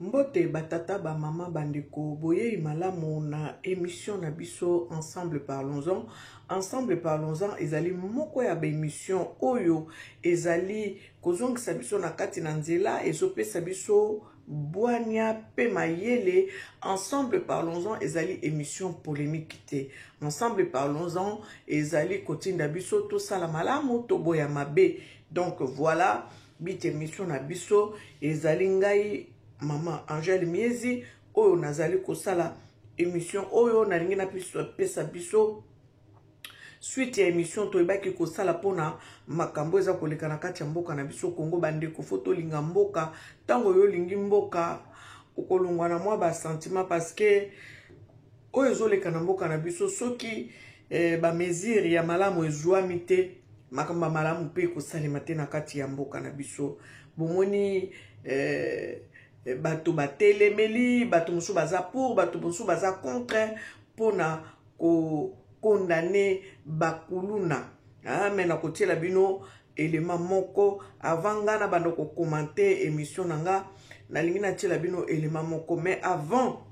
Mbote batata ba mama bandeko boye malamu na émission na biso ensemble parlons-en. Ensemble parlons-en ezali moko ya ba émission oyo ezali kozongisa biso na kati na nzela ezopesa biso bwania pe mayele. Ensemble parlons-en ezali émission polémique te. Ensemble parlons-en ezali kotinda biso to sala malamu to boya mabe. Donc voilà bit émission na biso ezali ngai Maman Angèle Miezi oyo nazali kosala émission oyo nalingi na pesa biso suite ya émission to ebaki kosala pona makambo eza koleka na kati ya mboka na biso Kongo bandeko foto linga mboka tango yo lingi mboka okolongwa na mwa ba sentiment parce que oyo ezoleka na mboka na biso soki ba mesure ya malamu ezwami te makamba malamu pe kosalema te na kati ya mboka na biso bomoni bato batelemeli bato mosusu baza pour bato mosusu baza contre pona ko condamner bakuluna mais na kotiela bino élément moko avant nga na bando ko commenter émission nanga nalingi na tiela bino élément moko mais avant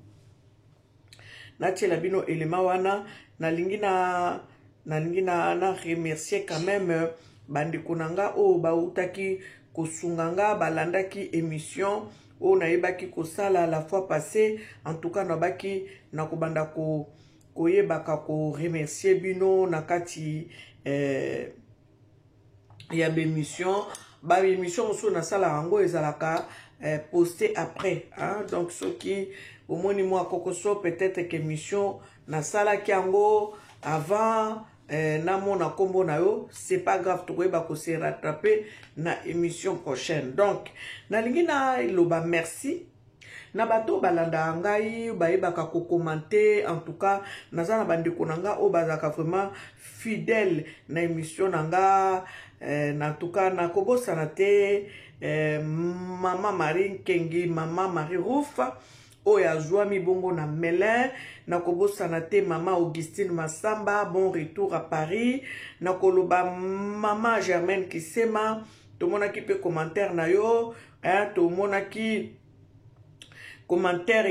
na tiela bino élément wana nalingi na remercier quand même bandeko nanga o bautaki kosunganga balandaki émission o na yebaki kosala la fois passée en tout cas na baki na kobanda ko yebaka ko remercier bino na kati ya émission ba émission mosu na sala yango ezalaka posté après hein? Donc ce qui au moins moi kokoso peut-être que émission na sala ki yango avant na mona kombo na yo c'est pas grave to ko se rattraper na émission prochaine. Donc na lingi na loba merci na bato balanda ngai bayebaka ko commenter en tout cas nazana bandeko nanga o bazaka vraiment fidèle na émission nanga na tout cas na kobosa na te Maman Marie Kengi Maman Marie Rufa oya zwami bongo na Melin na kobosa na te Maman Augustine Massamba bon retour à Paris na koloba Maman Germaine Kisema to monaki pe commentaire na yo hein to monaki commentaire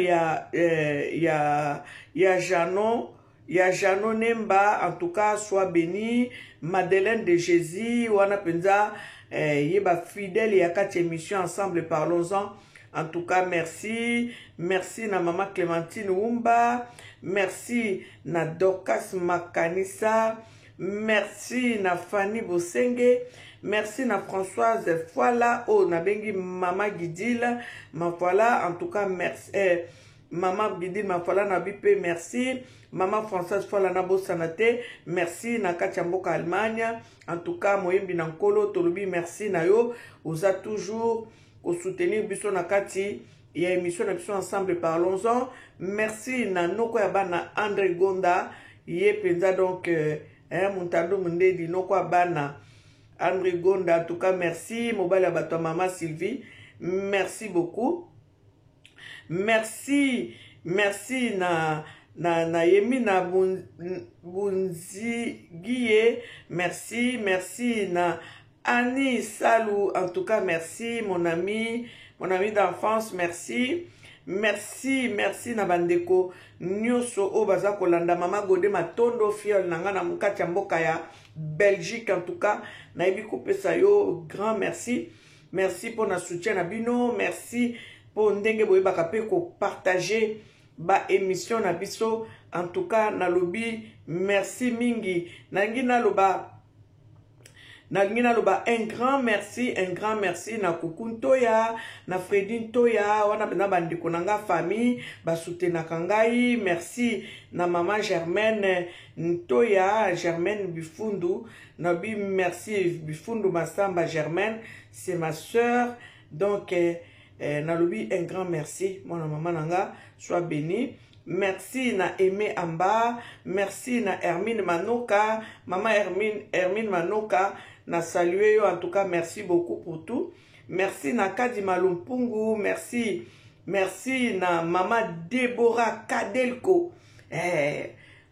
ya Jano Nemba en tout cas soit béni Madeleine de Jésus wana penza yeba fidèle ya kati émission ensemble parlons-en. En tout cas, merci. Merci na Maman Clémentine Wumba. Merci na Dorcas Makanisa. Merci na Fanny Bosenge. Merci na Françoise Foila. Oh, na bengi Maman Guidil. Ma voilà. En tout cas, merci. Maman Guidil, ma voilà na bipé. Merci. Maman Françoise Foila na Bosanate. Merci na Kachamboka Allemagne. En tout cas, Moyembi Nankolo Tolubi. Merci na yo. Vous a toujours au soutenir biso na kati ya émission na biso ensemble parlons-en. Merci na noko ya bana André Gonda ye penza donc Muntando Mundedi noko ya bana André Gonda en tout cas merci mobile ya bato Maman Sylvie merci beaucoup merci na Yemi na Bunzigie merci na Annie Salou, en tout cas, merci, mon ami d'enfance, merci, na bandeko, nyoso o baza kolanda mama gode matondo fiol nanga na mukati ya mboka ya Belgique, en tout cas, na yebi kopesa yo, grand merci pour na soutien na bino, merci pour ndenge boye baka pe ko partager ba émission na biso, en tout cas, na lobi, merci mingi, nangi na loba, un grand merci na Kukun Toya, na Fredine Toya, wana na bandeko nanga famille, basutena kangai, merci na Maman Germaine Toya, Germaine Bifundu, nabi merci Bifundu Massamba Germaine, c'est ma sœur, donc nalobi un grand merci, mon maman nanga, sois béni. Merci na Aimé Amba, merci na Hermine Manoka, Maman Hermine Manoka, na salué yo en tout cas merci beaucoup pour tout. Merci na Kadima Lumpungu, merci na Maman Deborah Kadelko.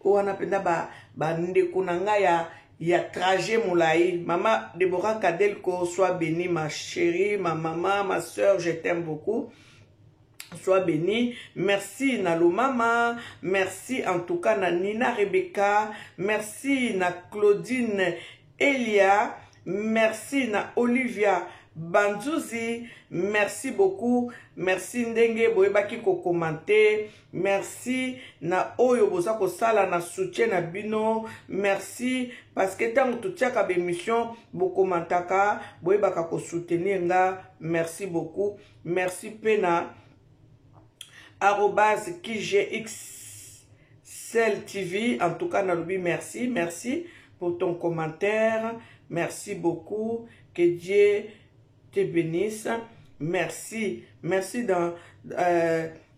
Wana penda ba ndeko nanga ya trajet moulaï. Maman Deborah Kadelko, sois bénie ma chérie, ma maman, ma soeur, je t'aime beaucoup. Sois béni. Merci Nalo Mama. Merci en tout cas na Nina Rebecca. Merci na Claudine Elia. Merci na Olivia Banzuzi. Merci beaucoup. Merci Ndenge Boyebaki ko commenter. Merci na Oyo Boza ko sala na soutien na bino. Merci parce que tant que tu as émission bokomantaka boyebaka ko soutenir nga. Merci beaucoup. Merci Pena. @KGXCellTV. En tout cas, Nalobi, merci. Merci pour ton commentaire. Merci beaucoup. Que Dieu te bénisse. Merci. Merci dans...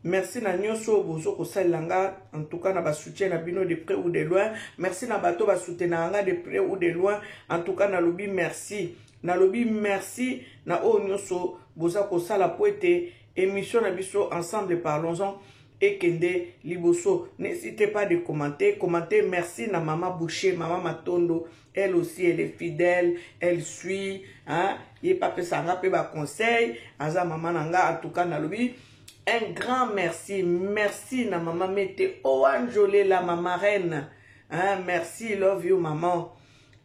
merci na nyonso bozo ko salanga. En tout cas, na ba soutien na bino de près ou de loin. Merci na bato ba soutenanga de près ou de loin. En tout cas, Nalobi, merci. Nalobi, merci. Na o nyonso bozo ko sala poete. Émission Nabiso, ensemble parlons-en et Kende Liboso. N'hésitez pas de commenter. Commentez, merci na Maman Boucher, Maman Matondo. Elle aussi, elle est fidèle, elle suit. Hein? Il pas fait ça, on ba conseil. Aza Maman Nanga, en tout cas, Nalobi. Un grand merci. Merci na Maman Mete. Oanjole la Maman Reine. Hein? Merci, love you, Maman.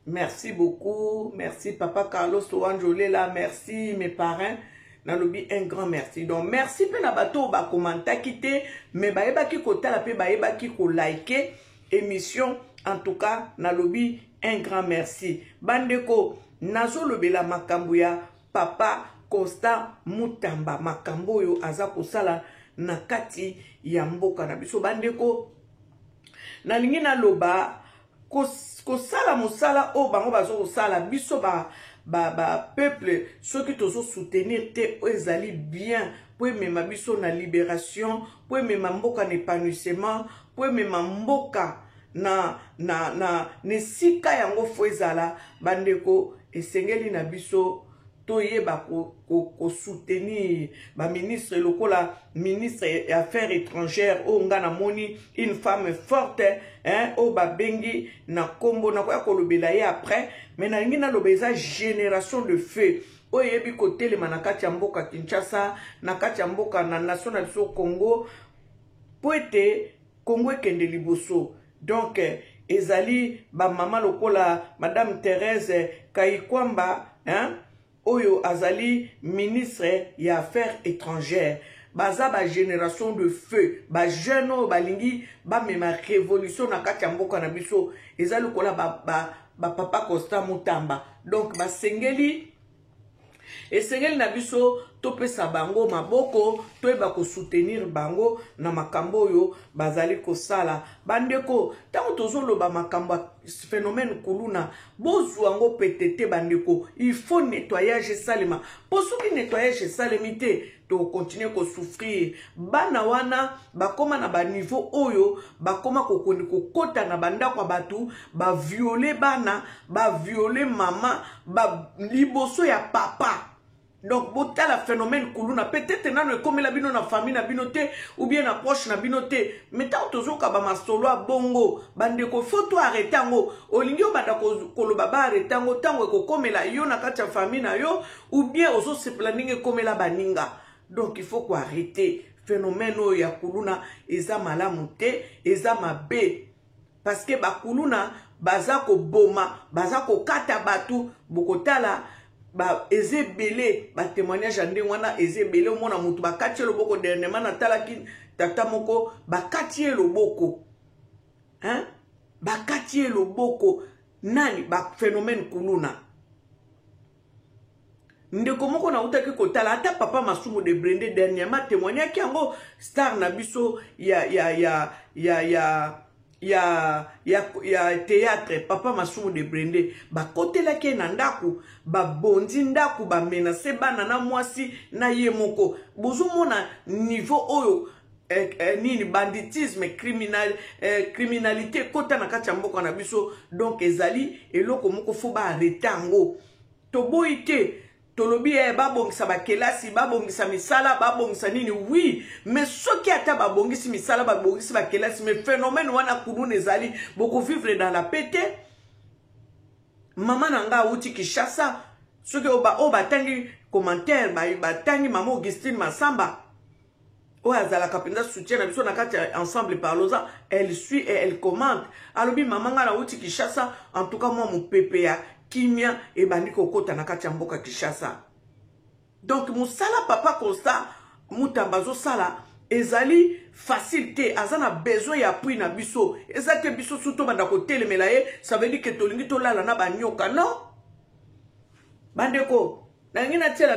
Merci beaucoup. Merci, Papa Carlos Oanjole la. Merci, mes parrains. Nalobi, un grand merci. Donc, merci pe na bato ba commenter quitter, mais ba eba ki ko tala pe ba eba ki ko liker émission. En tout cas, Nalobi, un grand merci. Bandeko, nazo lobela makambuya Papa Costa Mutamba makambo yo aza ko sala na kati ya mboka na biso. Bandeko, na lingi na loba ko sala musala o bango bazo ko sala biso peuple, ceux qui te soutenir te ezali bien, pour même biso na libération, pour même mboka na épanouissement, pour même mboka na nesika yango fo ezala. Bandeko esengeli na biso toyeba ko soutenir ba ministre lokola ministre des Affaires étrangères o ngana moni une femme forte, hein, o ba bengi na kombo na ko kolobela ye après. Mais na ngina lobeza génération de feu. O yebi côté le manakati ya mboka Kinshasa, na kati ya mboka na nation na biso Congo, poete Congo ekende liboso. Donc ezali ba mama lokola Madame Thérèse Kayikwamba, hein, oyo azali ministre ya Affaires étrangères. Baza ba génération de feu, ba jeune balingi ba mema révolution na kati ya mboka na biso. Ezali lokola ba Papa Costa Mutamba. Donc ba sengeli esengeli na biso topesa bango maboko, toyeba ko soutenir bango na makambo yo bazali kosala. Bandeko, tango tozoloba makambo phénomène kuluna, bozwa ngo petete bandeko, il faut nettoyage salema. Posuki nettoyage salemite, to continuer ko souffrir. Bana wana bakoma na ba niveau oyo, bakoma ko kota na banda kwa batu, ba violer bana, ba violer mama, ba liboso ya papa. Donc, bota la phénomène kuluna. Peut-être nano comme la bino na famille na binote ou bien na proche na binote. Mais tant tozo kaba masolo a bongo. Bandeko faut arrêter ngo. Olingio banda koloba ba arrêter ngo tango ko comme la yo na kati ya famille na yo ou bien ozo se planning comme la baninga. Donc il faut ko arrêter phénomène ya kuluna eza malamu te, eza mabe. Parce que ba kuluna baza ko boma, baza ko kata batu bokotala. Ba ezebele ba témoignage ande wana ezebele mona mutu ba katie loboko dernièrement na talaki tata moko ba katie loboko, hein, ba katie loboko nani ba phénomène kuluna. Ndeko moko na utaki kotala ata Papa Masumu de Brende dernièrement témoignage ki yango star na biso ya théâtre Papa Masumu de Brende ba kotela ke na ndaku ba bondi ndaku ba menace bana na mwasi na ye moko bozo mona niveau oyo nini banditisme criminalité kota na kati ya mboka na biso. Donc ezali eloko moko fo ba arretango to boite tolobi babongisa bakelasi babongisa misala babongisa nini. Oui, mais soki ata babongisi misala babongisi bakelasi, mais phénomène wana kuluna ezali boko vivre dans la pété. Maman nanga uti Kinshasa soki oba tangi commentaire ba tangi Maman Augustine Masamba O azala kapenda soutien na biso na kati ensemble parlons-en, elle suit et elle commente. Alobi maman nga na uti Kinshasa, en tout cas moi mon PPA kimia et bandiko kota na kati mboka Kinshasa. Donc mon sala papa Constant mutambazo sala ezali facilité, azana besoin ya appui na biso. Ezake biso surtout banda ko telemela ye, ça veut dire que tolingi to lala na banyoka non? Bandeko, na ngina tiela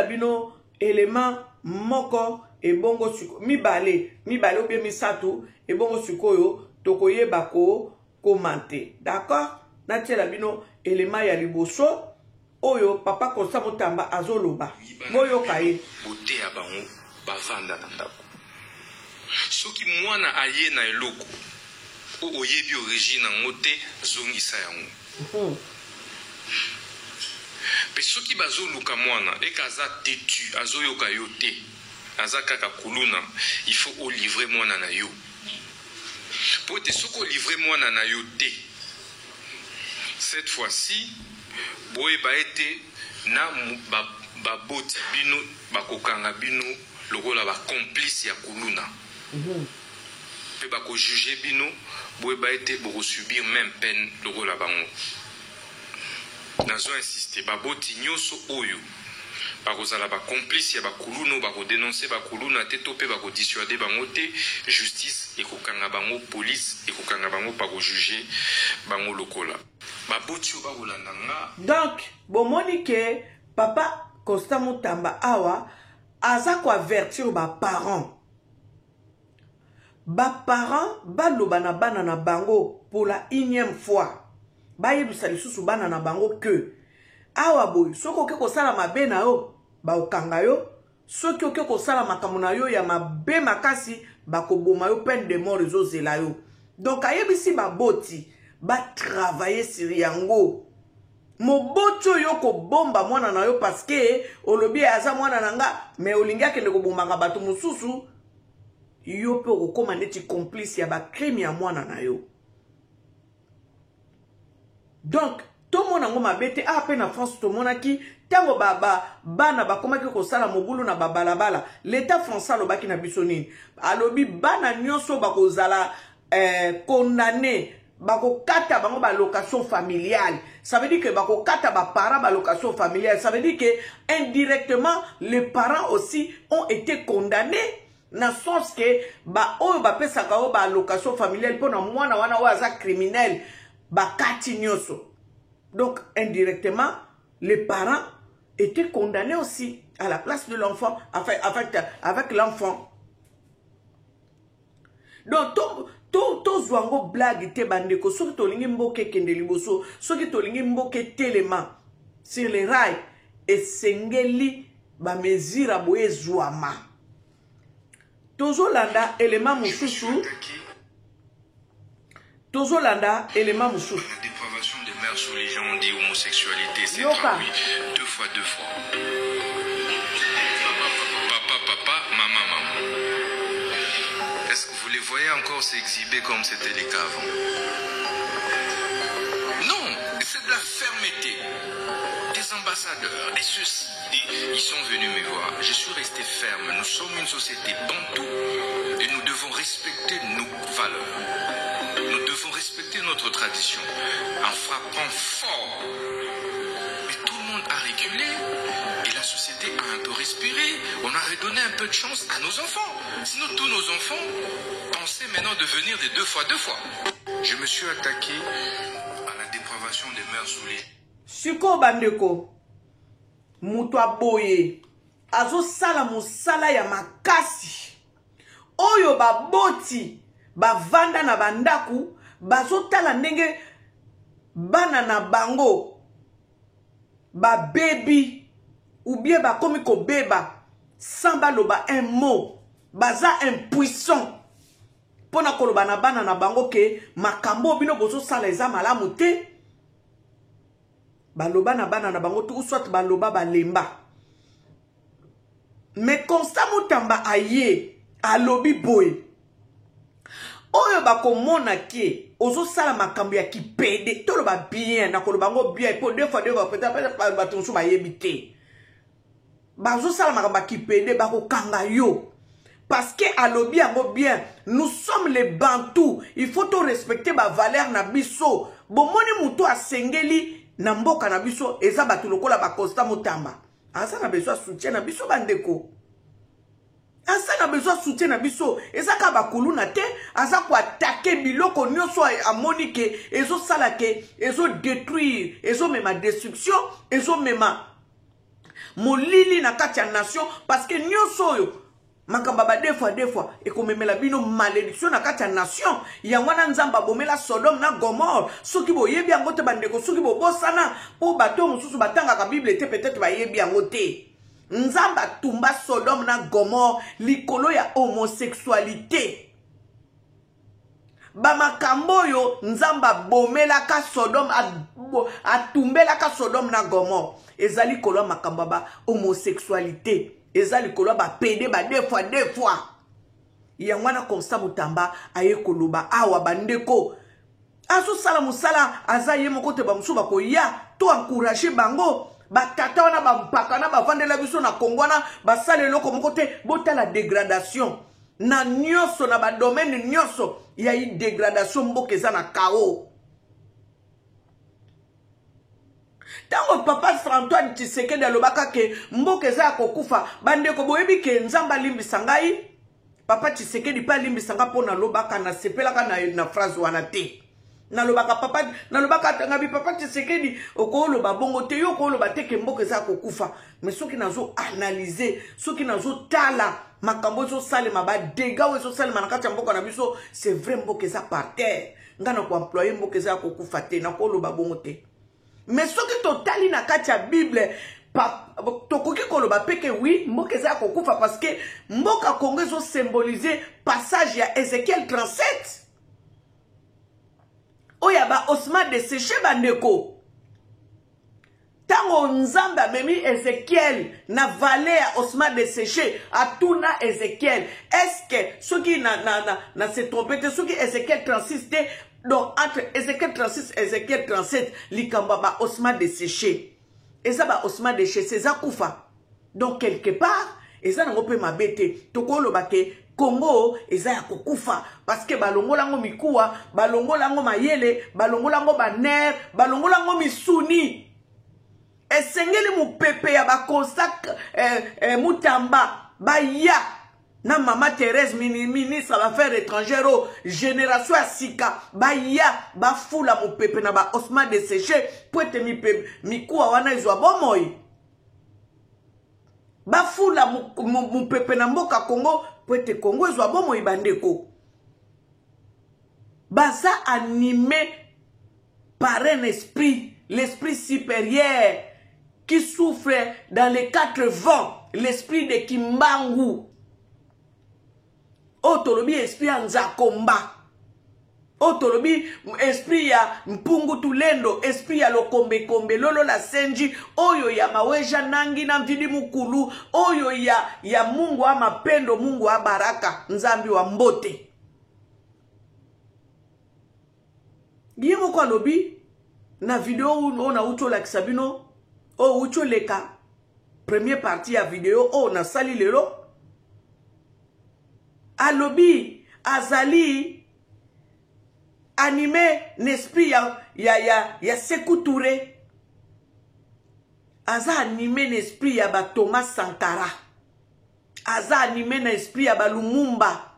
bino élément moko et bongo suko mibale ou bien misatu et bongo sukoyo tokoye bako commenter. D'accord? Na tiela bino élément ya liboso oyo papa Constant Mutamba azoloba moyo kaye bote ya bango bavanda na ndako soki mwana aye na eloko o oyebi origine nango te zongisa yango pe soki bazoluka mwana ekaza tetu azoyoka yo te aza kaka kuluna il faut o livrer mwana na yo po te soko livrer mwana na yo te cette fois-ci boye ba ete na baboti bino bakokanga bino lokola ba complice ya kuluna pe bako juger bino boye ba ete boko subir même peine lokola bango nazo insister baboti nyoso oyo bakozala ba complice ya bakuluna bako dénoncer bakuluna te to pe bako dissuader bango te justice ekokanga bango police ekokanga bango bako juger bango lokola. Donc, bomoni ke papa Constant Mutamba awa aza ko avertir ba parents. Ba parents baloba na bana na bango pour la 1e fois. Ba yebisa lisusu bana na bango que awa boy soko ke ko sala mabe na yo ba okanga yo, soki ke ko sala makambo na yo ya mabe makasi ba ko boma yo peine de mort ezozela yo. Donc ayebisi ba boti ba travailler sur yango. Mobocho yo ko bomba mwana na yo parce que olobi aza mwana nanga mais olingi akende ko bomba bato mususu yo pe ko komande ti complice ya ba crime ya mwana na yo. Donc to mona ngo mabete a pe na France to mona ki tango bana bakomaki ko sala mobulu na babalabala l'état français lobaki na biso nini alobi bana nyonso bakozala condamné bako kata bango ba location familiale. Ça veut dire que bako kata ba parents ba location familiale. Ça veut dire que indirectement les parents aussi ont été condamnés. Na sens que ba oyo ba pesa ka ba location familiale pona mwana wana wa za criminel ba kati nyoso. Donc indirectement les parents étaient condamnés aussi à la place de l'enfant avec l'enfant. Donc to zwango blague te bandeko soki tolingi mboke kende liboso soki tolingi mboke telema sur les rails esengeli ba mesure boye zwama tozolanda élément mususu dépravation des mères sous les gens dit homosexualité c'est traduit deux fois papa maman. Est-ce que vous les voyez encore s'exhiber comme c'était les cas avant? Non, c'est de la fermeté. Des ambassadeurs, des ceux-ci, ils sont venus me voir. Je suis resté ferme. Nous sommes une société bantou et nous devons respecter nos valeurs. Nous devons respecter notre tradition en frappant fort. Mais tout le monde a reculé et la société a un peu respiré. On a redonné un peu de chance à nos enfants. Sinon, tous nos enfants pensaient maintenant devenir des deux fois. Je me suis attaqué à la dépravation des mères sous les... Suko bandeko, mutwa boye, azo sala musala ya makasi. Oyo baboti, bavanda na bandaku, bazo tala ndenge bana na bango, ba baby, ou bien ba komiko beba, sans baloba un mot, baza impuissant. Pona koloba na bana na bango ke makambo bino bozo sala eza malamu te. Baloba na bana na bango tout soit baloba balemba. Mais Constant Mutamba aye alobi boy. Oyo bakomona ke ozo sala makambo ya kipede toloba bien na koloba ngo bien po deux fois peut-être batonso ba yebite. bazo sala makamba ki pede bako kanga yo. Parce que alobi yango bien, nous sommes les Bantous. Il faut tout respecter ma valeur na biso. Bomoni muto asengeli na mboka na biso eza batu lokola ba Constant Mutamba. Asa na besoin soutien na biso bandeko. Asa na besoin soutien na biso eza ka bakulu na te, asa ko attaquer biloko nyonso amoni ke ezo sala ke ezo détruire, ezo mema destruction, ezo mema molili na kati ya nation parce que nyonso yo makamba deux fois et comme la bino malédiction na kati ya nation ya wana nzamba bomela Sodome na Gomorre soki bo yebi yango te bandeko soki bo bosana po bato mususu batanga ka Bible te peut-être ba yebi yango te nzamba tumba Sodome na Gomorre likolo ya homosexualité ba makambo yo nzamba bomela ka Sodome atumbela ka Sodome na Gomorre ezali kolo makambo ba homosexualité ezali kolo ba pede ba deux fois yangwana Constant Mutamba aye koloba awa bandeko aso sala musala azaye moko te ba musuba ko ya to encourager bango ba tata wana ba mpaka na ba vandela biso na Kongwana ba sala loko moko te bota la dégradation na nyonso na ba domaine nyonso ya yi dégradation mboka eza na chaos. Tango papa François Tshisekedi alobaka ke mboka eza kokufa bandeko boyebi ke nzamba limbisa ngai papa Tshisekedi pa limbisa nga pona lobaka na sepelaka na phrase wana te nalobaka papa nalobaka tangabi papa Tshisekedi okoloba bongo te yo okoloba te ke mboka eza kokufa mais soki nazo analyser soki nazo tala makambo zo salema ba dégâts zo salema na kati ya mboka na biso c'est vrai mboka eza par terre ngana ko employer mboka eza kokufa te na koloba bongo te. Mais ce qui totali na kati ya Bible tokoki koloba peke oui mboka eza kokufa parce que mboka Congo zo symboliser passage ya Ézéchiel 37 oya ba osma desséché bandeko tango nzamba memi Ézéchiel na vallée ya osma desséché atuna Ézéchiel est-ce que ce qui na se trompé ce qui Ézéchiel 36 te. Donc, entre Ézéchiel 36 et Ézéchiel 37, likamba ba osma desséché. Et ça ba osma desséché, c'est ça koufa. Donc, quelque part, et ça n'a pas mabete. Toko lo bake, Congo, et ça ya koufa. Parce que balongo lango mikuwa, balongo lango mayele, balongo lango baner, balongo lango misuni. Et sengeli mu pepe ya ba Constant Mutamba, ba ya. Na Mama Thérèse, ministre à l'affaires étrangères, génération à Sika, ba ya, ba fula mu pepe na ba osma desséché, poete mi pepe, mi kuwa wana izwa bomoi. Ba fula mu pepe na mboka Congo, poete Congo izwa bomoi bandeko. Baza animé par un esprit, l'esprit supérieur, qui souffre dans les quatre vents, l'esprit de Kimbangu. Otolobi esprit ya Nzakomba. Otolobi esprit ya Mpungu Tulendo, esprit ya Lokombe Kombe, Lolo la Senji, oyo ya Maweja Nangi na Mvidi Mukulu, oyo ya Mungu wa mapendo, Mungu wa baraka, Nzambi wa mbote. Giemo kwa lobi, na video ona ucho la kisabino, o ucho leka, premier partie ya video, o na sali lelo, alobi azali animé n'esprit ya Sékou Touré aza animé n'esprit ya ba Thomas Sankara aza animé n'esprit ya ba Lumumba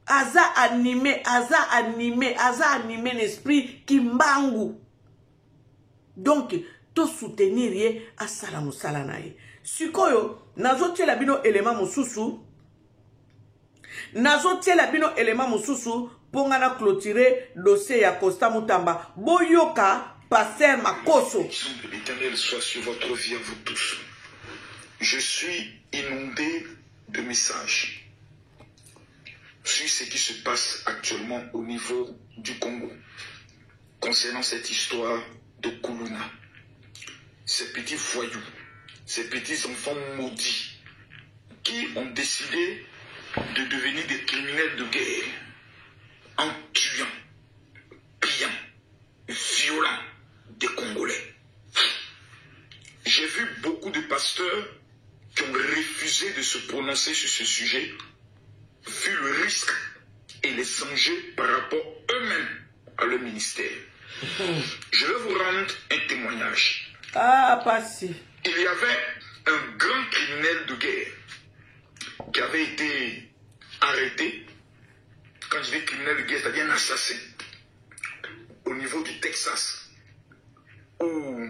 aza animé n'esprit Kimbangu. Donc to soutenir ye asala musala na ye sikoyo nazo tiela bino élément mususu ponga na clôturer dossier ya Constant Mutamba boyoka pasteur Makoso. L'Éternel soit sur votre vie à vous tous. Je suis inondé de messages sur ce qui se passe actuellement au niveau du Congo concernant cette histoire de Kuluna. Ces petits voyous, ces petits enfants maudits qui ont décidé de devenir des criminels de guerre en tuant, pillant, violant des Congolais. j'ai vu beaucoup de pasteurs qui ont refusé de se prononcer sur ce sujet, vu le risque et les enjeux par rapport eux-mêmes à leur ministère. Je vais vous rendre un témoignage. Ah, pas si. Il y avait un grand criminel de guerre qui avait été arrêté. Quand je dis criminel de guerre, c'est-à-dire un assassin, au niveau du Texas, où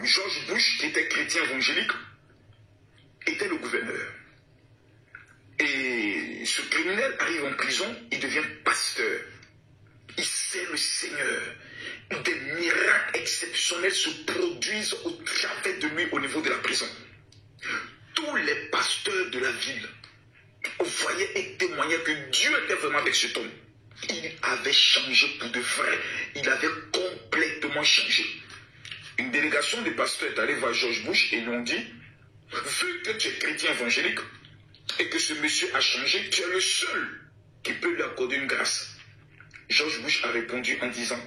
George Bush, qui était chrétien évangélique, était le gouverneur. Et ce criminel arrive en prison, il devient pasteur. Il sert le Seigneur. Des miracles exceptionnels se produisent au travers de lui au niveau de la prison. Tous les pasteurs de la ville voyaient et témoignaient que Dieu était vraiment avec cet homme. Il avait changé pour de vrai. Il avait complètement changé. Une délégation de pasteurs est allée voir George Bush et lui ont dit, vu que tu es chrétien évangélique et que ce monsieur a changé, tu es le seul qui peut lui accorder une grâce. George Bush a répondu en disant,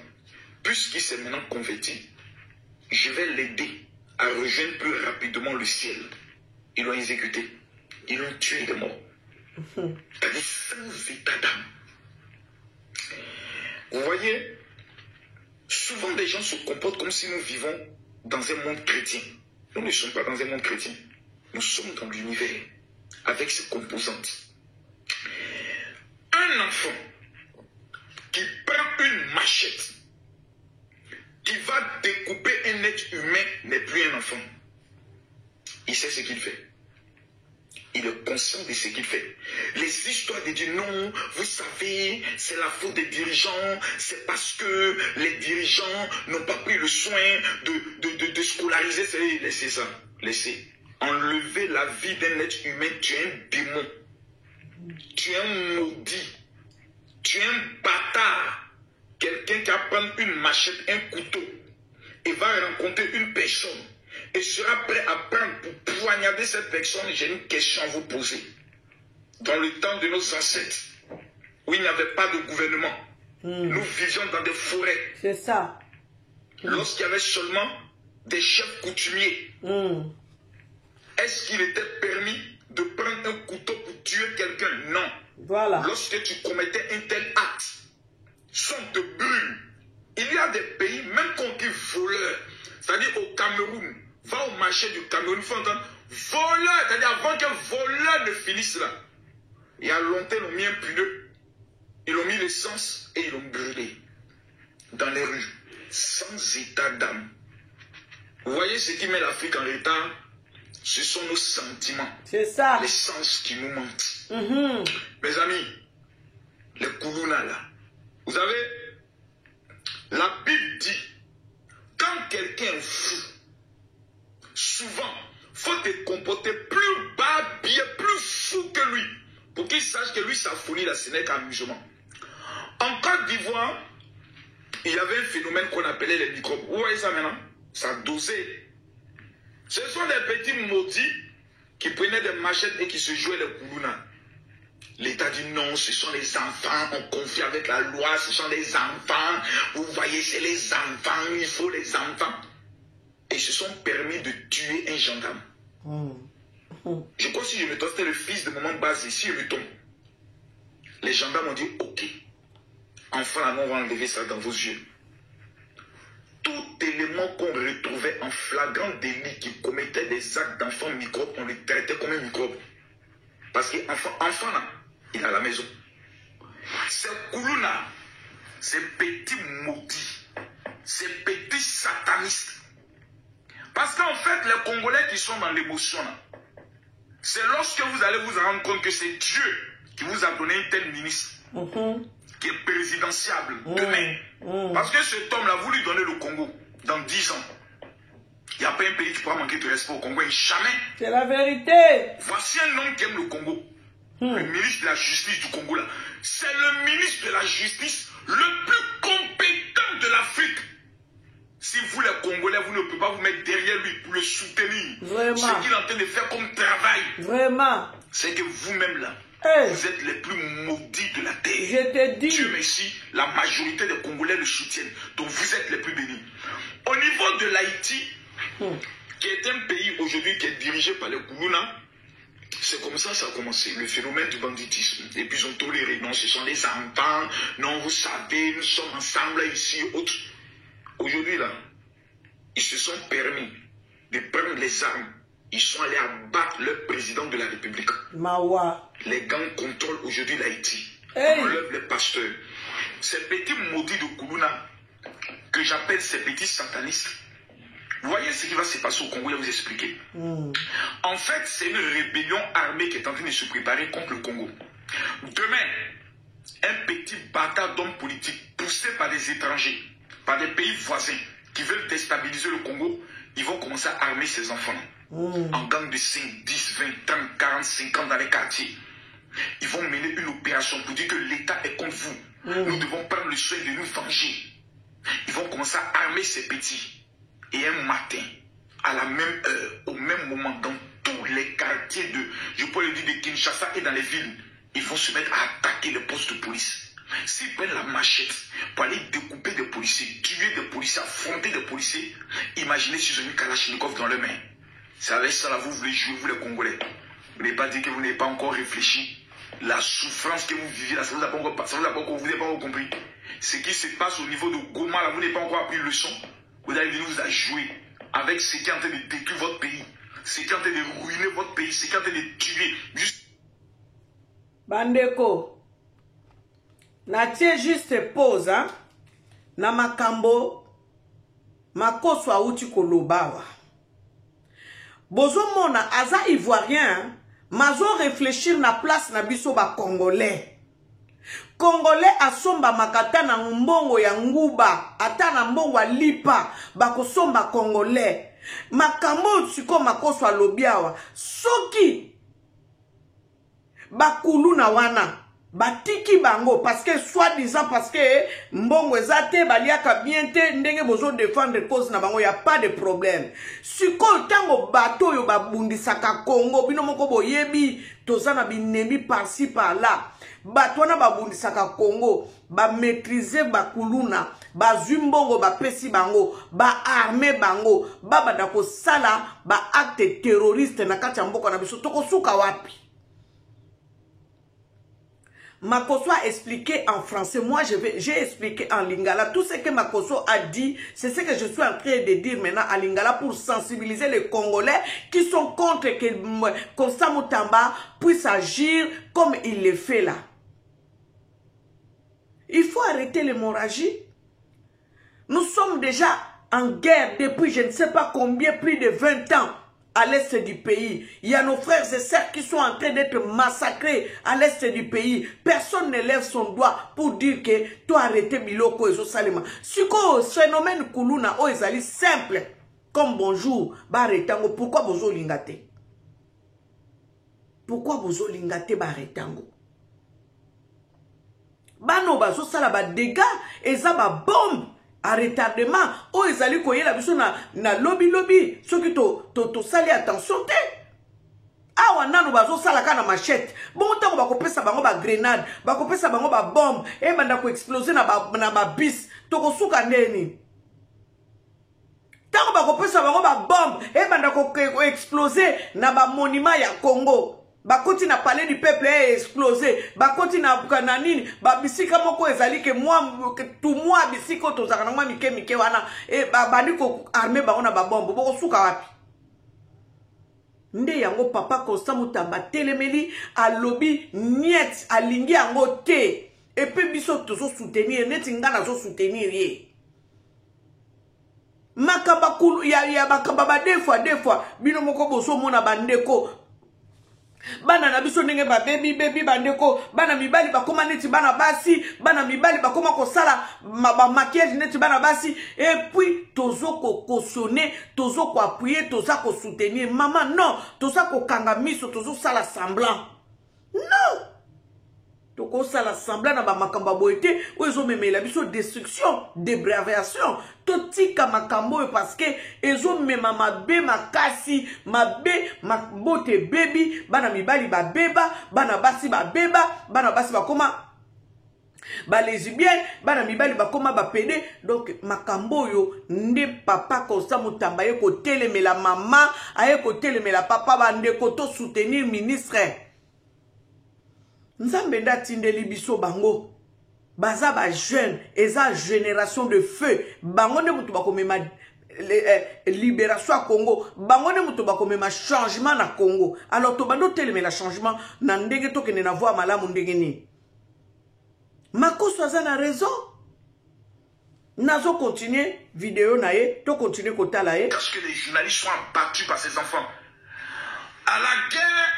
puisqu'il s'est maintenant converti, je vais l'aider à rejoindre plus rapidement le ciel. Ils l'ont exécuté. Ils l'ont tué, il est mort. C'est-à-dire sans état d'âme. Vous voyez, souvent des gens se comportent comme si nous vivons dans un monde chrétien. Nous ne sommes pas dans un monde chrétien. Nous sommes dans l'univers, avec ses composantes. Un enfant qui prend une machette, qui va découper un être humain, n'est plus un enfant. Il sait ce qu'il fait. Il est conscient de ce qu'il fait. Les histoires de dire non, vous savez, c'est la faute des dirigeants, c'est parce que les dirigeants n'ont pas pris le soin de scolariser. Laissez ça, laissez. Enlever la vie d'un être humain, tu es un démon. Tu es un maudit. Tu es un bâtard. Quelqu'un qui va prendre une machette, un couteau, et va rencontrer une personne, et sera prêt à prendre pour poignarder cette personne. J'ai une question à vous poser. Dans le temps de nos ancêtres, où il n'y avait pas de gouvernement, nous vivions dans des forêts. C'est ça. Lorsqu'il y avait seulement des chefs coutumiers, est-ce qu'il était permis de prendre un couteau pour tuer quelqu'un? Non. Voilà. Lorsque tu commettais un tel acte, si on te brûle, il y a des pays, même quand on dit voleur, c'est-à-dire au Cameroun, va au marché du Cameroun, il faut entendre voleur, c'est-à-dire avant qu'un voleur ne finisse là. Il y a longtemps, ils ont mis un pneu, ils ont mis l'essence et ils l'ont brûlé dans les rues, sans état d'âme. Vous voyez ce qui met l'Afrique en retard? Ce sont nos sentiments. C'est ça. Les sens qui nous mentent. Mes amis, les koulouna là, vous savez, la Bible dit, quand quelqu'un est fou, souvent, il faut te comporter plus bas, bien plus fou que lui, pour qu'il sache que lui, sa folie là, ce n'est qu'amusement. En Côte d'Ivoire, il y avait un phénomène qu'on appelait les microbes. Vous voyez ça maintenant? Ça dosait. Ce sont des petits maudits qui prenaient des machettes et qui se jouaient les koulouna. L'État dit non, ce sont les enfants, on confie avec la loi, ce sont les enfants. Vous voyez, c'est les enfants, il faut les enfants. Et ils se sont permis de tuer un gendarme. Je crois que si je me tombe, c'était le fils de maman Basé, si je me tombe. Les gendarmes ont dit, ok, enfin, on va enlever ça dans vos yeux. Tout élément qu'on retrouvait en flagrant délit qui commettait des actes d'enfants microbes, on les traitait comme un microbe. Parce qu'enfant là, il est à la maison. Ces koulouna, ces petits maudits, ces petits satanistes. Parce qu'en fait, les Congolais qui sont dans l'émotion là, c'est lorsque vous allez vous rendre compte que c'est Dieu qui vous a donné un tel ministre, qui est présidentiable demain. Parce que cet homme-là, vous lui donnez le Congo dans 10 ans. Il n'y a pas un pays qui pourra manquer de respect au Congo, et jamais. C'est la vérité. Voici un homme qui aime le Congo. Le ministre de la justice du Congo, là. C'est le ministre de la justice le plus compétent de l'Afrique. Si vous, les Congolais, vous ne pouvez pas vous mettre derrière lui pour le soutenir. Vraiment. Ce qu'il est en train de faire comme travail. Vraiment. C'est que vous-même, là, vous êtes les plus maudits de la terre. Je te dis. Dieu merci, la majorité des Congolais le soutiennent. Donc vous êtes les plus bénis. Au niveau de l'Haïti, qui est un pays aujourd'hui qui est dirigé par les Koulouna. C'est comme ça a commencé, le phénomène du banditisme. Et puis ils ont toléré, non, ce sont des enfants, non, vous savez, nous sommes ensemble ici, autres. Aujourd'hui, là, ils se sont permis de prendre les armes. Ils sont allés abattre le président de la République. Mawa. Les gangs contrôlent aujourd'hui l'Haïti. Hey. On enlève les pasteurs. Ces petits maudits de Koulouna, que j'appelle ces petits satanistes, vous voyez ce qui va se passer au Congo, je vais vous expliquer. En fait, c'est une rébellion armée qui est en train de se préparer contre le Congo. Demain, un petit bâtard d'hommes politiques poussé par des étrangers, par des pays voisins qui veulent déstabiliser le Congo, ils vont commencer à armer ces enfants en gang de 5, 10, 20, 30, 40, 50 dans les quartiers. Ils vont mener une opération pour dire que l'État est contre vous. Nous devons prendre le soin de nous venger. Ils vont commencer à armer ces petits. Et un matin, à la même heure, au même moment, dans tous les quartiers je peux le dire, de Kinshasa et dans les villes, ils vont se mettre à attaquer les postes de police. S'ils prennent la machette pour aller découper des policiers, tuer des policiers, affronter des policiers, imaginez s'ils ont une Kalachnikov dans leurs mains. C'est avec ça là, vous voulez jouer, vous les Congolais. Vous n'avez pas dit que vous n'avez pas encore réfléchi. La souffrance que vous vivez là, ça vous a pas encore compris. Ce qui se passe au niveau de Goma, là, vous n'avez pas encore appris une leçon. Vous allez vous à jouer avec ce qui est en train de détruire votre pays, ce qui est en train de ruiner votre pays, ce qui est en train de tuer. Juste... Bandeko, na tie juste pause, hein? Na makambo, makoso auti kolobawa. Bozo mona, aza ivoirien, mazo réfléchir na place na biso ba Congolais. Congolais asomba makata na mbongo ya nguba, ata na mbongo wa lipa, bakosomba Congolais. Makambo siko makoso alobiawa. Soki bakulu na wana, batiki bango, parce que soi-disant, parce que mbongo ezate, baliaka bien te, ndenge bozo défendre cause na bango, y a pas de problème. Siko tango bato yo babundisaka Congo, bino moko boyebi, tozana binembi par-ci par-là. Batwana babundisaka Congo, ba maîtriser bakuluna, ba zumbongo ba pesi bango, ba armé bango, ba badako sala, ba acte terroriste na kati ya mboka na biso toko suka wapi. Makoso a expliqué en français, moi j'ai expliqué en lingala. Tout ce que Makoso a dit, c'est ce que je suis en train de dire maintenant en lingala pour sensibiliser les Congolais qui sont contre que Constant Mutamba puisse agir comme il le fait là. Il faut arrêter l'hémorragie. Nous sommes déjà en guerre depuis je ne sais pas combien, plus de 20 ans à l'est du pays. Il y a nos frères et sœurs qui sont en train d'être massacrés à l'est du pays. Personne ne lève son doigt pour dire que toi arrêtez Biloko et Salima. Suko, phénomène Koulouna, oh, ils simple. Comme bonjour, Baretango. Pourquoi bozo lingate? Pourquoi bozo lingate Baretango? Bano bazo sala ba dégâts, eza ba bombe à retardement. Oh, ils allaient koyer la biso na lobby. Ceux qui to sali attention te. Ah, wanano bazo sala ka na machette. Bon tango bako pesa bango ba grenade, bako pesa bango ba bombe, e banda ko exploser na ba bis. Toko suka ndeni. Tango bako pesa bango ba bombe, e banda ko exploser na ba monument ya Congo. Bakoti na palais du peuple est explosé. Bakoti na kananini. Ba bisika moko ezali ke tout moi bisiko tozaka na mwa mike wana. E bani ko armé ba ona ba bombe. Boko suka wapi. Nde yango papa Constant Mutamba telemeli a lobby niet alingi yango te. Et puis biso tozo soutenir neti ngana zo soutenir ye. Makaba kulu ya bakaba ba deux fois bino moko boso mona bandeko. Bana na biso ndenge ba baby bandeko, bana mibali bakoma neti bana basi, bana mibali bakoma kosala ba maquillage neti bana basi, et puis tozo ko cautionner, tozo ko appuyer, tozo ko soutenir. Maman non, tozo ko kanga miso, tozo sala semblant. Non. Toko sala semblant na ba makamba boete, ou ezo memela biso destruction, débréviation. Totika makambo parce que ezo mema mabe makasi, mabe mabote baby, bana mibali ba beba, bana basi ba beba, bana basi ba koma Ba lesbien, ba na mibali ba koma ba pédé. Donc makambo yo nde papa Constant Mutamba ye ko telemela maman, aye ko telemela papa ba nde ko to soutenir ministre. Nzambe nda tindeli biso bango. Baza ba jeune, eza génération de feu. Bango ne mutu ba komema libération à Congo. Bango ne mutu ba komema changement na Congo. Alors to bando telemela changement na ndenge to kene na voix malamu ndenge ni. Makoso aza na raison. Nazo continuer vidéo nae, to continuer kotala ye. Parce que les journalistes sont abattus par ces enfants. À la guerre,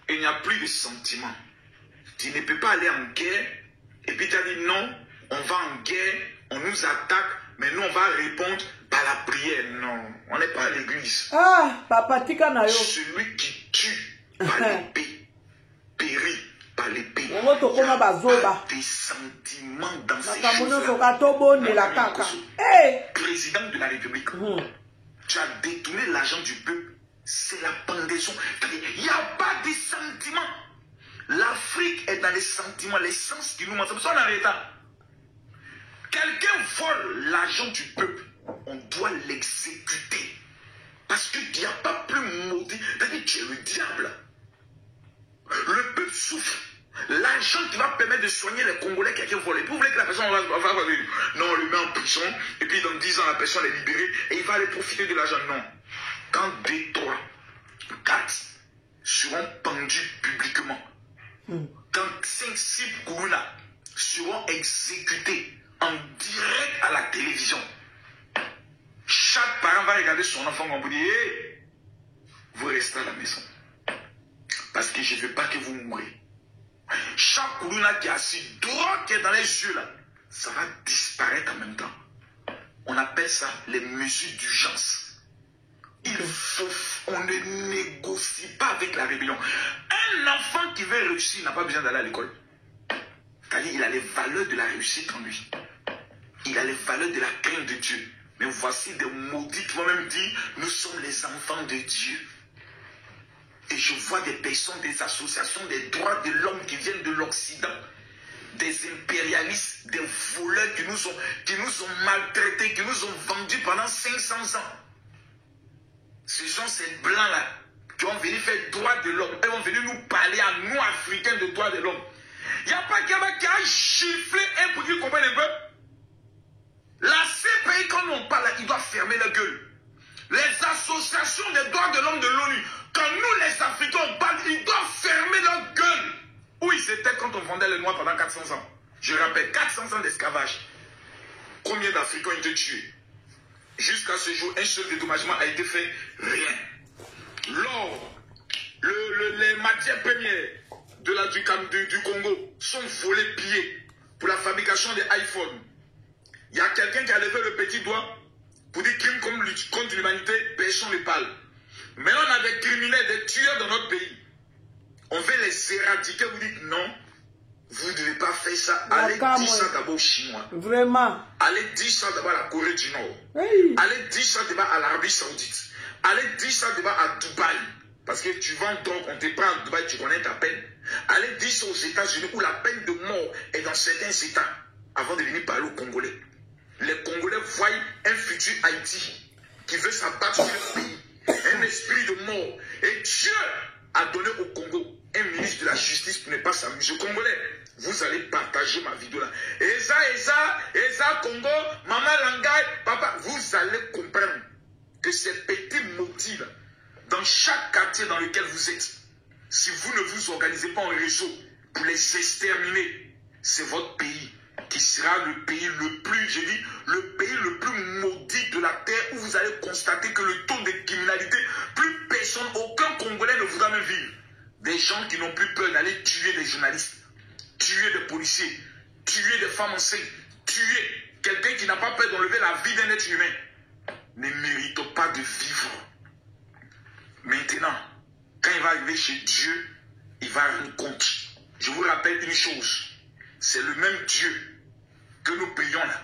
il n'y a plus de sentiments. Tu ne peux pas aller en guerre et puis tu as dit non, on va en guerre, on nous attaque, mais nous on va répondre par la prière. Non, on n'est pas à l'église. Ah, papa tika na yo. Celui qui tue par l'épée périt par l'épée. Il y a des sentiments dans ces choses. Président de la République, tu as détourné l'argent du peuple. C'est la pendaison. Il n'y a pas de sentiments. L'Afrique est dans les sentiments, l'essence qui nous manque. C'est en état. Quelqu'un vole l'argent du peuple, on doit l'exécuter. Parce qu'il n'y a pas plus maudit. C'est-à-dire, tu es le diable. Le peuple souffre. L'argent qui va permettre de soigner les Congolais qui a été volé. Vous voulez que la personne va non, on le met en prison, et puis dans 10 ans, la personne est libérée, et il va aller profiter de l'argent. Non. Quand 2, 3, 4 seront pendus publiquement, quand 5, 6 Kourouna seront exécutés en direct à la télévision, chaque parent va regarder son enfant et va dire hey, vous restez à la maison. Parce que je ne veux pas que vous mouriez. Chaque Kourouna qui est assis droit, qui est dans les yeux là, ça va disparaître en même temps. On appelle ça les mesures d'urgence. On ne négocie pas avec la rébellion. Un enfant qui veut réussir n'a pas besoin d'aller à l'école. C'est-à-dire il a les valeurs de la réussite en lui. Il a les valeurs de la crainte de Dieu. Mais voici des maudits qui vont même dire nous sommes les enfants de Dieu. Et je vois des personnes, des associations des droits de l'homme qui viennent de l'Occident, des impérialistes, des voleurs qui nous ont maltraités, qui nous ont vendus pendant 500 ans. Ce sont ces blancs-là qui vont venir faire droit de l'homme. Ils vont venir nous parler à nous, Africains, de droit de l'homme. Il n'y a pas quelqu'un qui a chifflé un pour qu'ils comprennent un peu. La CPI, quand on parle, ils doivent fermer la gueule. Les associations des droits de l'homme de l'ONU, quand nous les Africains on parle, ils doivent fermer leur gueule. Où ils étaient quand on vendait les Noirs pendant 400 ans. Je rappelle, 400 ans d'esclavage. Combien d'Africains ont été tués? Jusqu'à ce jour, un seul dédommagement a été fait. Rien. L'or, les matières premières du Congo sont volées, pillées pour la fabrication des iPhones. Il y a quelqu'un qui a levé le petit doigt pour dire crime contre l'humanité, personne ne parle. Mais on a des criminels, des tueurs dans notre pays. On veut les éradiquer, vous dites non, vous ne devez pas faire ça. Allez dire ça d'abord aux Chinois. Vraiment. Allez dire ça d'abord à la Corée du Nord. Oui. Allez dire ça d'abord à l'Arabie Saoudite. Allez dire ça d'abord à Dubaï. Parce que tu vends donc, on te prend à Dubaï, tu connais ta peine. Allez dire ça aux États-Unis où la peine de mort est dans certains États avant de venir parler aux Congolais. Les Congolais voient un futur Haïti qui veut s'abattre sur le pays. Un esprit de mort. Et Dieu a donné au Congo un ministre de la justice pour ne pas s'amuser. Congolais, vous allez partager ma vidéo là. Eza, Congo, Maman Langay, Papa, vous allez comprendre que ces petits motifs là, dans chaque quartier dans lequel vous êtes, si vous ne vous organisez pas en réseau pour les exterminer, c'est votre pays qui sera le pays le plus, je dis, le pays le plus maudit de la terre où vous allez constater que le taux de criminalité, plus personne, aucun Congolais ne voudra même vivre. Des gens qui n'ont plus peur d'aller tuer des journalistes, tuer des policiers, tuer des femmes enceintes, tuer quelqu'un qui n'a pas peur d'enlever la vie d'un être humain, ne mérite pas de vivre. Maintenant, quand il va arriver chez Dieu, il va rendre compte. Je vous rappelle une chose, c'est le même Dieu que nous payons là,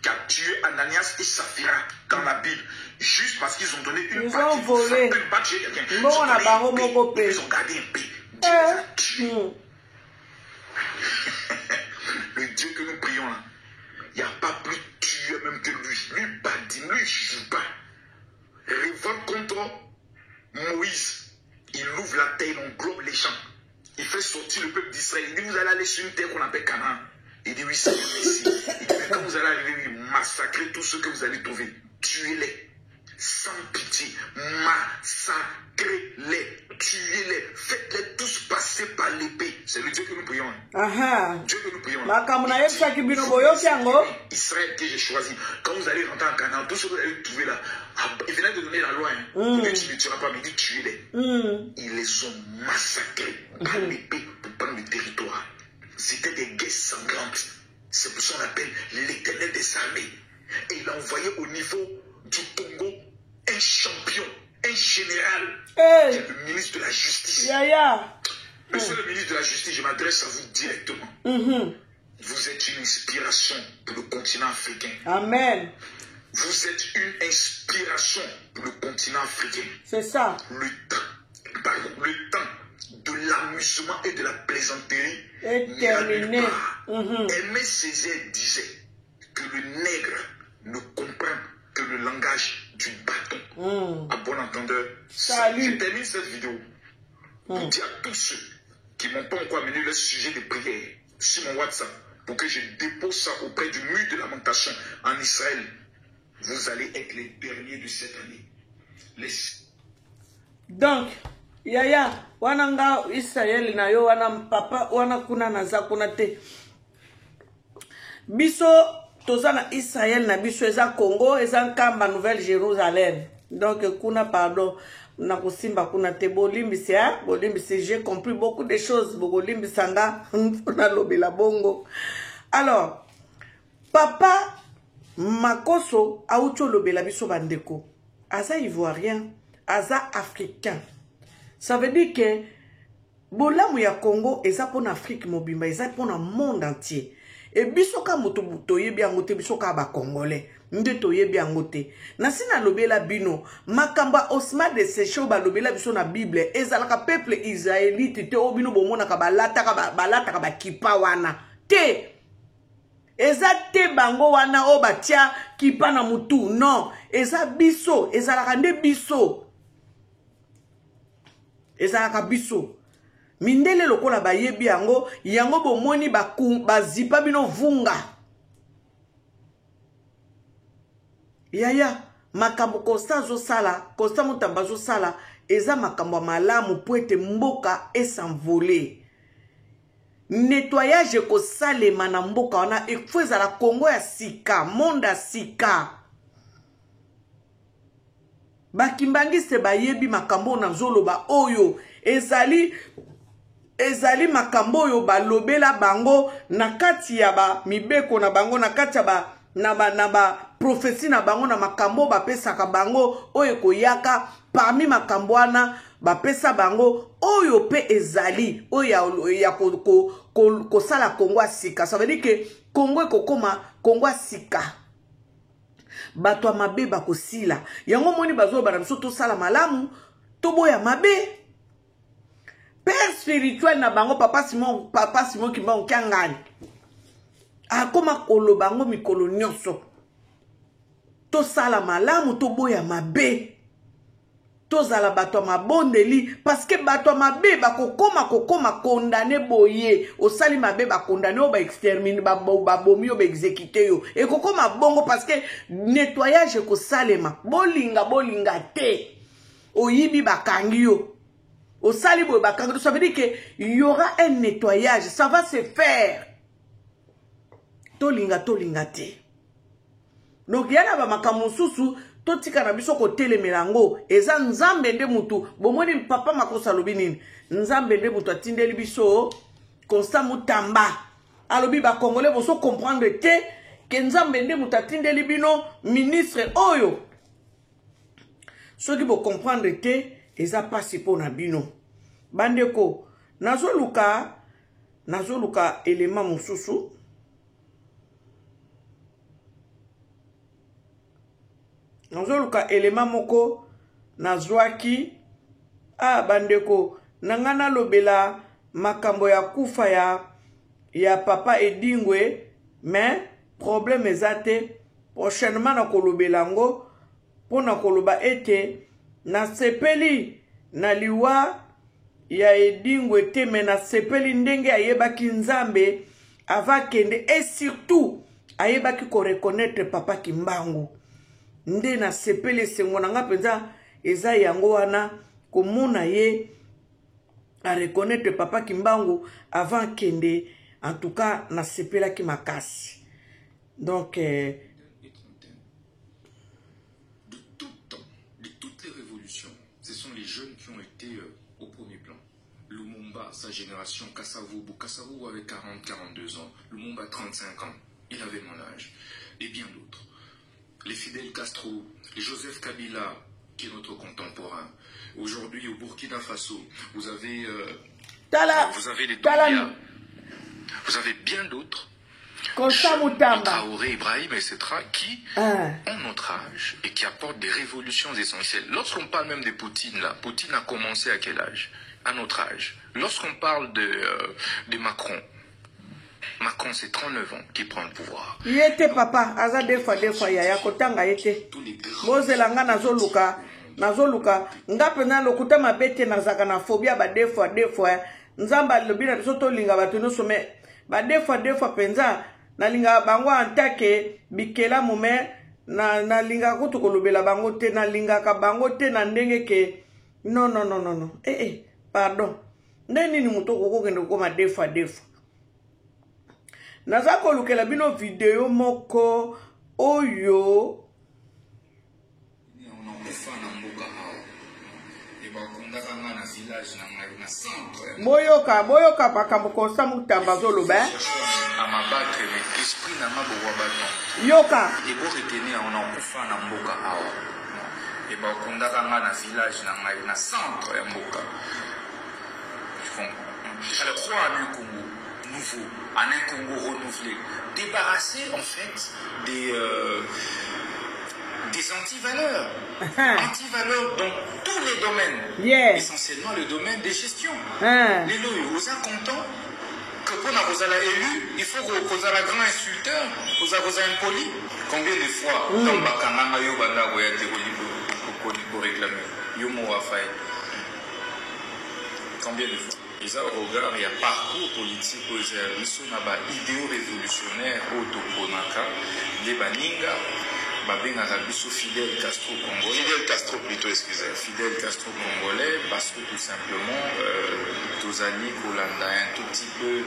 qui a tué Ananias et Saphira dans la Bible, juste parce qu'ils ont donné une partie. Ils ont volé. Ils ont gardé un pays. Dieu les a tués. Le Dieu nous prions là, il n'y a pas plus tueur même que lui. Lui, badine, lui, je ne joue pas. Révolte contre Moïse. Il ouvre la terre, il englobe les champs. Il fait sortir le peuple d'Israël. Il dit, vous allez aller sur une terre qu'on appelle Canaan. Il dit, oui, c'est le Messie. Il dit, mais quand vous allez arriver, massacrer tous ceux que vous allez trouver. Tuez-les. Sans pitié. Massacrez-les. Tuez-les. Faites-les tous passer par l'épée. C'est le Dieu que nous prions. Dieu que nous prions. Israël que j'ai choisi. Quand vous allez rentrer en Canaan, tous ceux que vous allez trouver là, il venait de donner la loi. Il dit, tu ne tueras pas, mais il dit, tuez-les. Ils les ont massacrés par l'épée pour prendre le territoire. C'était des guerres sanglantes. C'est pour ça qu'on appelle l'Éternel des armées. Et il a envoyé au niveau du Congo un champion, un général, qui est le ministre de la Justice. Monsieur le ministre de la Justice, je m'adresse à vous directement. Vous êtes une inspiration pour le continent africain. Amen. Vous êtes une inspiration pour le continent africain. C'est ça. Le temps de l'amusement et de la plaisanterie est terminé. Aimé Césaire disait que le nègre ne comprend que le langage du bâton. À bon entendeur, salut. Je termine cette vidéo pour dire à tous ceux qui m'ont pas encore amené le sujet de prière sur mon WhatsApp pour que je dépose ça auprès du mur de lamentation en Israël. Vous allez être les derniers de cette année. Donc, Yaya, wananga Israël na yo wana papa wana kuna naza kuna te. Biso tozana Israël na biso eza Congo eza nkamba Nouvelle Jérusalem. Donc kuna pardon na kusimba kuna te bolimbisi hein bolimbisi j'ai compris beaucoup de choses bolimbisa nga na lobela bongo. Alors papa Makoso auto lobela biso bandeko aza ivoirien aza africain. Ça veut dire que bolamu ya Congo eza pour Afrique mobimba eza pour le monde entier. Et biso ka moto toyebi yango te biso ka ba congolais nde toyebi yango te. Na sina lobela bino makamba Osman de Secho ba lobela biso na Bible ezalaka peuple israélite te obino bomona ka balata ka ba kipa wana te. Eza te bango wana o batia kipa na mutu non eza biso ezalaka nde biso. Ezalaka biso mindele lokola bayebi yango yango bomoni bazipa bino vunga. Yaya makambo Costa zo sala Costa Mutamba zo sala eza makambo malamu po ete mboka esanvole. Nettoyage ko salema na mboka wana efo ezala Congo ya sika monde sika. Bakimbangi se bayebi makambo na zoloba oyo ezali makambo oyo balobela bango na kati ya ba mibeko na bango na kati ya ba na ba prophétie na bango na makambo bapesaka bango oyo koyaka parmi makambo wana bapesa bango oyo pe ezali oyo ya ko sala Congo sika. Ça veut dire que Congo ekokoma Congo sika. Bato mabe bakosila yango moni bazo bana biso to sala malamu to boya mabe. Père spirituel na bango papa Simon kimba okiangani akoma kolobango mikolo nyonso to sala malamu to boya mabe to zala bato mabondeli parce que bato mabe bakokoma condamné boye osali mabe ba condamné o ba exterminer ba bomi o ba exécuter yo et kokoma bongo parce que nettoyage ko salema bolinga te oyibi bakangi yo osali boye bakangi yo. Ça veut dire que il y aura un nettoyage, ça va se faire. Tolinga te. Donc yana ba makambo susu totika na biso ko telemelango eza nzambe nde mutu bomoni papa Makosa lobi nini nzambe nde mutu atindeli biso Constant Mutamba alobi ba congolais boso comprendre te que nzambe nde mutu atindeli bino ministre oyo soki bo comprendre te eza pasi po na bino bandeko nazoluka élément mosusu. Nazoluka élément moko nazwaki bandeko nangana lobela makambo ya kufa ya papa Edingwe mais problème ezate prochainement na kolobelango pour na koloba ete na sepeli na liwa ya edingwe te mais na sepeli ndenge ayebaki nzambe avakende et surtout ayebaki ko reconnaître papa Kimbangu nde na sepeli sengo na nga penza eza yango wana komona ye a reconnaître papa Kimbangu avant kende en tout cas na sepela ki makasi donc de tout temps, de toutes les révolutions, ce sont les jeunes qui ont été au premier plan. Lumumba, sa génération, Kasavubu avait 40-42 ans, Lumumba 35 ans, il avait mon âge, et bien d'autres. Les Fidel Castro, les Joseph Kabila, qui est notre contemporain. Aujourd'hui, au Burkina Faso, vous avez les Doumbia, vous avez bien d'autres. Traoré, Ibrahim, etc., qui ont notre âge et qui apportent des révolutions essentielles. Lorsqu'on parle même de Poutine, là, Poutine a commencé à quel âge? À notre âge. Lorsqu'on parle de Macron, Macron, c'est 39 ans qui prend le pouvoir. Il était papa, aza des fois, yaya kotanga yete. Mozelanga nazoluka, nga pena lokuta mabete nazaka na phobia ba des fois, nzamba lobina bisoto linga batuno some, ba des fois penza, na linga bango antake, bikela mume, na linga kutu kolobela bango te, na linga ka bango te na ndenge ke, non. Pardon. Neni ni muto koko kende koma des fois. Nazako lukela bino video moko oyo boyoka pakambo konsa mutamba zoloba yoka alors croire en un Congo nouveau, en un Congo renouvelé, débarrassé en fait des antivaleurs. Antivaleurs dans tous les domaines, essentiellement le domaine des gestions. Les lois, vous êtes contents que pour vous avez élu, il faut que vous avez un grand insulteur, vous avez un impoli. Combien de fois dans Bakanga Yobanda vous avez pour réclamer combien de fois? Ils ont regard, il y a parcours politique aux idéaux révolutionnaires au Tokonaka, les Baninga, Babenga Bisso Fidel Castro congolais. Fidel Castro plutôt, excusez. Fidel Castro congolais, parce que tout simplement, Tozali Kolanda, un tout petit peu,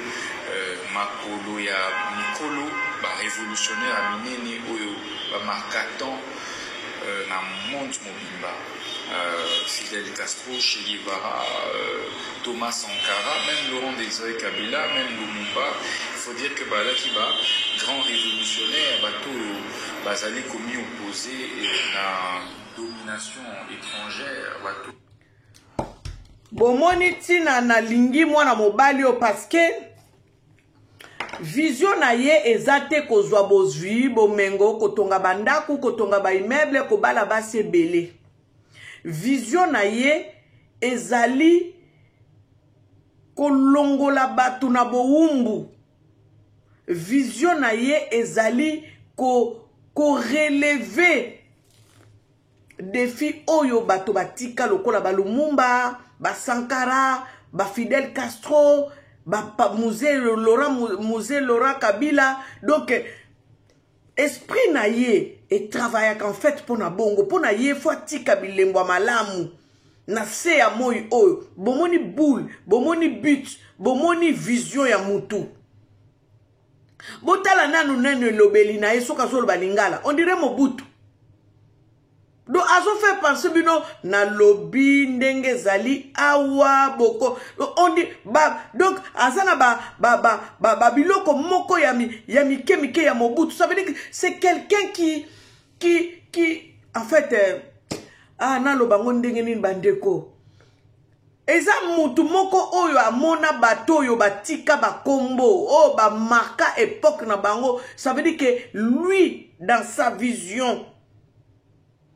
Makolo, il y a Mikolo, révolutionnaire à Mineni, Oyo, Marcaton, na monde Mobimba. Fidel Castro, Che Guevara, Thomas Sankara, même Laurent Désiré Kabila, même Lumumba. Il faut dire que là qui va grand révolutionnaire, bateau bazali commis opposé à la domination étrangère, bateau. Bomoni tina na lingi mwana mobali o parce que vision na ye ezate kozwa bozwi bomengo kotonga bandaku kotonga ba immeuble ko bala base belé. Vision na ye ezali kolongola batu na boumbu. Vision na ye ezali ko relever défi oyo bato batika lokola ba Lumumba, ba Sankara, ba Fidel Castro, ba musée Laurent Kabila. Donc esprit na ye et travaille en fait pour na bongo pour na ye faut tika bilembo malamu na se ya moi oyo bomoni boule bomoni but bomoni vision ya mutu botala nanu nene lobeli na ye soka solo balingala on dirait Mobutu. Donc azo fait penser bino na lobby ndenge zali awa boko on dit donc azana ba biloko moko ya mike ya Mobutu. Ça veut dire que c'est quelqu'un qui en fait na lobango ndenge nini bandeko eza mutu moko oyo amona bato oyo batika bakombo o ba marka époque na bango. Ça veut dire que lui dans sa vision,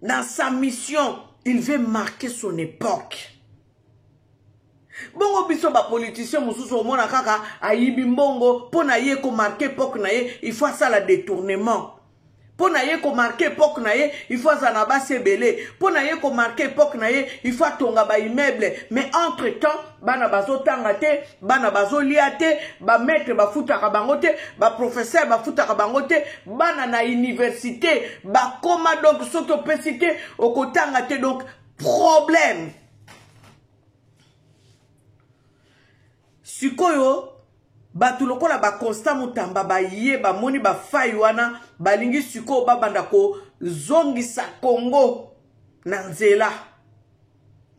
dans sa mission, il veut marquer son époque. Bongo biso ba politicien mususu omona kaka ayibi mbongo pona ye ko marquer époque na ye, il faut ça la détournement. Pona ye ko marquer époque na ye, il faut ça na ba sebele. Pona ye ko marquer époque na ye, il faut tonga ba immeuble. Mais entre-temps, bana bazo tanga te, bana bazo lia te, ba maître ba futaka bango te, ba professeur ba futaka bango te, bana na université, ba koma donc soto pesité okotanga te, donc problème. Sikoyo batu lokola ba constant mutamba ba ye ba moni ba fai wana balingi sikoyo ba banda ko zongisa Congo na nzela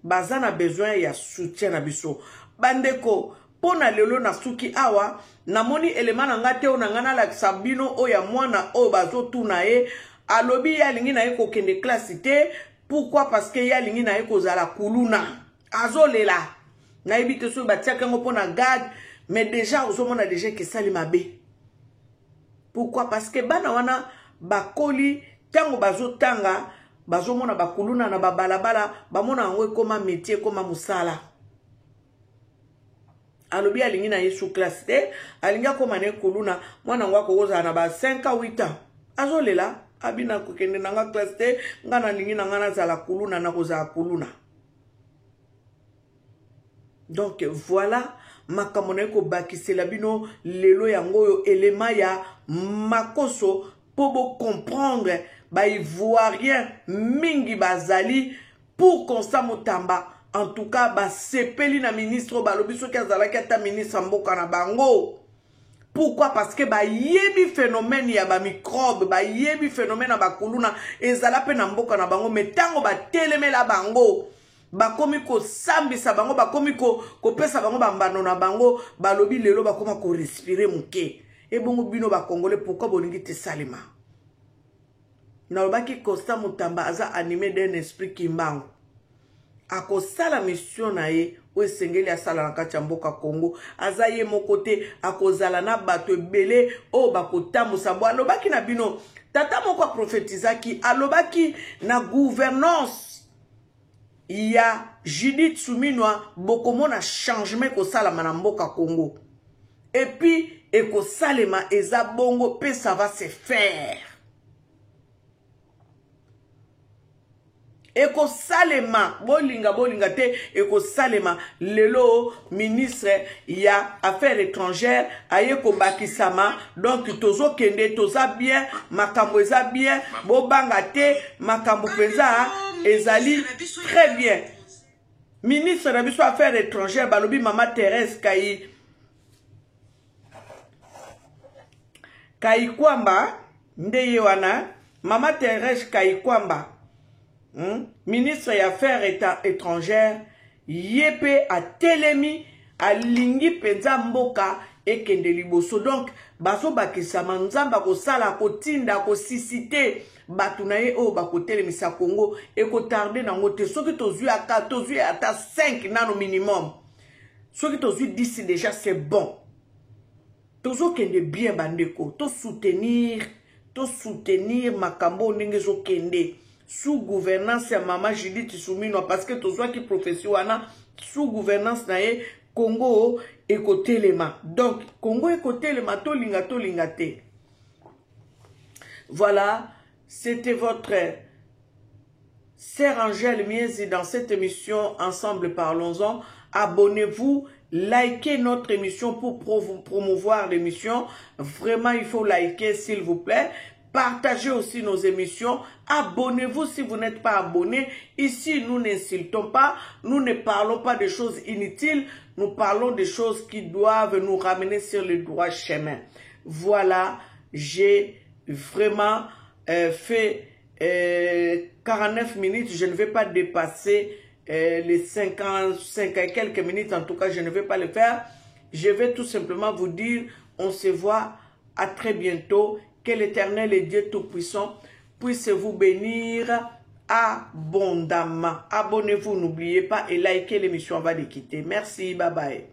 baza na besoin ya soutien na biso bandeko pona lelo na suki awa na moni elema na ngate o na ngana la sabino o ya mwana o bazo tuna ye alobi ya lingi na ye ko kende classe te. Pourquoi? Parce que ya lingi na ye ko zala kuluna azolela na ebite so batiaka ngo pona garde. Mais déjà, on a déjà que ça mabe. Pourquoi? Parce que bana wana bakoli tango bazo tanga bazo mona bakuluna na babalabala bamona ngwe koma métier koma musala. Alobi alingi na yesu classe te alinga koma ne kuluna mwana ngwa koza na ba 5 à 8 ans. Azolela abina kokende nanga classe te ngana lingi na ngana zala kuluna na koza kuluna. Donc voilà makamona ko bakisela bino lelo yango elema ya makoso pour comprendre ba ivoirien mingi bazali pour Constant Mutamba. En tout cas ba sepeli na ministre balobiso ki azala ki ata ministre mboka na bango. Pourquoi? Parce que ba yebi phénomène ya ba microbe ba yebi phénomène na bakuluna ezala pe na mboka na bango metango ba telemela bango. Bakomi ko sambisa bango bakomi ko pesa bango bambano na bango balobi lelo bakoma ko respirer muke e bongo bino ba congolais pourquoi bolingi te salima na lobaki Constant Mutamba aza animé d'un esprit kimbango akosala mission na ye o esengeli asala na kati ya mboka Congo aza ye mokote akozala na bato ebele o bakotambusa bo alobaki na bino tata moko prophétisaki alobaki na gouvernance. Il y a Judith Suminwa bokomona changement ko salama na mboka Congo. Et puis eko salema eza bongo pe ça va se faire. Eko salema bolinga te eko salema lelo ministre ya affaires étrangères aye ko bakisama donc tozo kende toza bien makambo eza bien bobanga te makambo penza ezali très bien. Ministre na biso affaires étrangères balobi mama Thérèse Kaikwamba ndeye wana mama Thérèse Kaikwamba ministre des affaires étrangères yepe a telemi a lingi penza mboka ekende liboso donc baso bakisama nzamba ko sala ko tinda ko sisite batunaye o bakotelemisa Congo eko tarder nango te soki tozui ata 5 nano minimum soki tozui 10 déjà c'est bon tozo kende bien bandeko to soutenir makambo ndenge zo kende sous gouvernance ya mama Judith Suminwa parce que tozo ki profession wana sous gouvernance na ye Congo ekotelema donc Congo ekotelema to linga te. Voilà, c'était votre sœur Angèle Miezi dans cette émission Ensemble Parlons-en. Abonnez-vous, likez notre émission pour promouvoir l'émission. Vraiment, il faut liker s'il vous plaît. Partagez aussi nos émissions. Abonnez-vous si vous n'êtes pas abonné. Ici, nous n'insultons pas. Nous ne parlons pas de choses inutiles. Nous parlons de choses qui doivent nous ramener sur le droit chemin. Voilà, j'ai vraiment fait 49 minutes. Je ne vais pas dépasser les 55 et quelques minutes. En tout cas, je ne vais pas le faire. Je vais tout simplement vous dire, on se voit à très bientôt. Que l'Éternel et Dieu Tout-Puissant puisse vous bénir abondamment. Abonnez-vous, n'oubliez pas, et likez l'émission avant de quitter. Merci, bye bye.